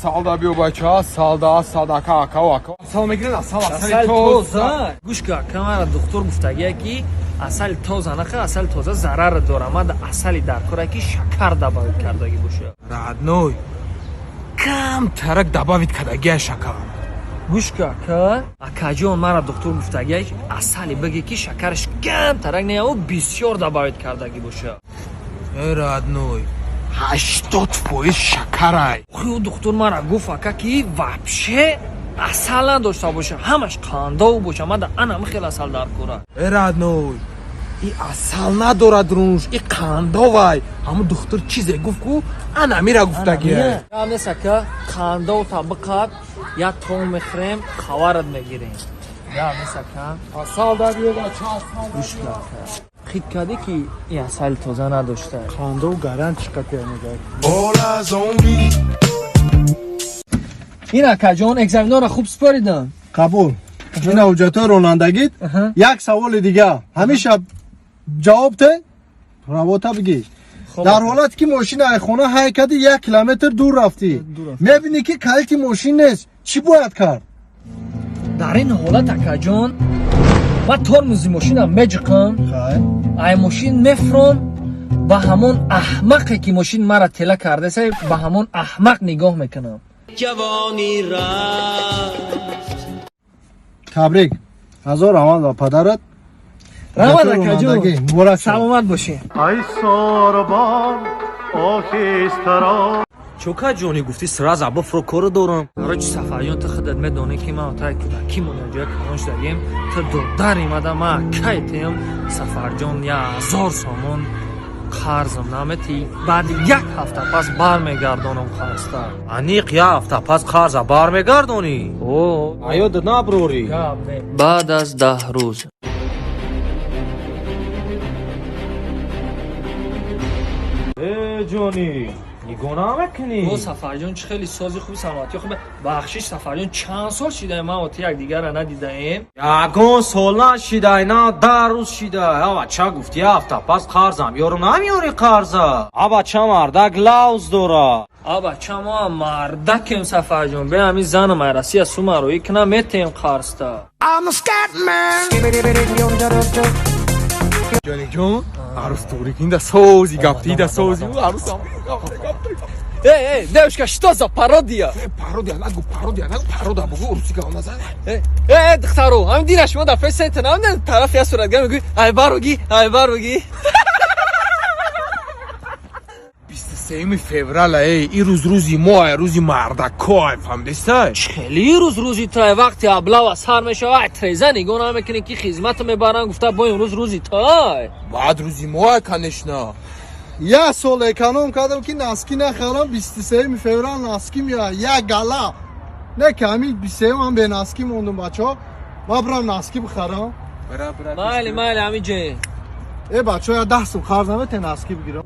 Salda bir bacha, salda, sadaka, akavaka. Sal megre da, sal асали тоза гӯш кун камара доктор гуфтагия ки асали тоза наха асали тоза зарар дора мада асали дар кора ки шакар добавит кардаги боша Родной. Кам тарак добавит кардаги шакар. гӯш кун ака акаҷон мара доктор гуфтагия асали бигӣ ки шакараш кам тарак не о бисёр добавит кардаги боша Родной. 80% шакарай. хӯ доктор мара гуфт ака ки вообще асал надошта боша ҳамаш қандов боша мада анам хел асал дар кора Родной. И асал надорад руш, и қандовай. Ҳамун духтур чизе гуфт ку ана мира гуфтаги. амес ака қандов табиқат як том мехрем хаварат мегирем амес ака Асал да биё бача. гӯш кун ака хит кардӣ ки ин асали тоза надошта Қандов гарант чиқат ямагай. All eyes on me. ин акаҷон экзаменора хуб супоридам қабул. ина ҳуҷҷатҳои ронандагит. як саволи дига ҳамеша ҷавоб те равота бигӣ. дар ҳолате ки мошинаи хона ҳайкади 1 километр дур рафтӣ мебинӣ ки калити мошин нест чӣ бояд кард? дар ин ҳолат акаҷон ман тормози мошинам меҷиқам ай мошин мефуром ба ҳамон аҳмақе ки мошин мара тела кардасе ба ҳамон аҳмақ нигоҳ мекунам табрик. ҳазор раванд ба падарат. равад ронандагӣ. акаҷон муборак шавад. саломат бошед ай сорбон охистара. чока ҷони гуфти сира забо фурокоро дорам. ҳароҷи сафарҷон ту худат медонӣ ки ман отаи кӯдакимон ҷоя канош дагем ту додар имада ман кайтем сафарҷон 1000 сомон қарзам намети баъди 1 ҳафта пас бармегардонам хаста аниқ я ҳафта пас қарза бармегардонӣ аёдат наброрӣ. баъд аз 10 рӯз ҷонӣ нигоҳ намекунӣ. о сафарҷон чӣ хеле сози хуби саломатӣ хуб бахшиш сафарҷон чанд сол шидаем ман оти якдигарро надидаем ягон сол нашидай на 10 рӯз шидай. абача гуфти ҳафта пас қарзам ёру намеёрӣ қарза. абача мардак лавз дора. абача ма мардакем сафарҷон бе ҳамин занам айрасия сумароӣ кунам метем қарста I'm a scat man. Ҷониҷон, арӯс турик инда сози гапти, да сози арӯсам. эй девушка что за пародия Пародия нагу, парода бугу урси гав назар. духтаро ҳамин дира шумо дар фэсентен ҳамин тарафи я суратгар мегӯи айбаруги 23 феврал и рӯз рӯзи моа, рӯзи мардакоа, фаҳмдистай? хеле рӯз рӯзи тай вақти аблава сар мешава треза нигоҳ намекунӣ ки хизмату мебаранд гуфта бо имрӯз рӯзи тай Баъд рӯзи моа, конечно. як сол эконом кардам ки наски нахарам 23 феврал наски меояд як гала не ки ҳамин 23 ҳам бенаски мондум бачаҳо ма бирам наски бихарам майли ҳамин ҷое бачаҳо я 10 сум қарз намете наски бигирам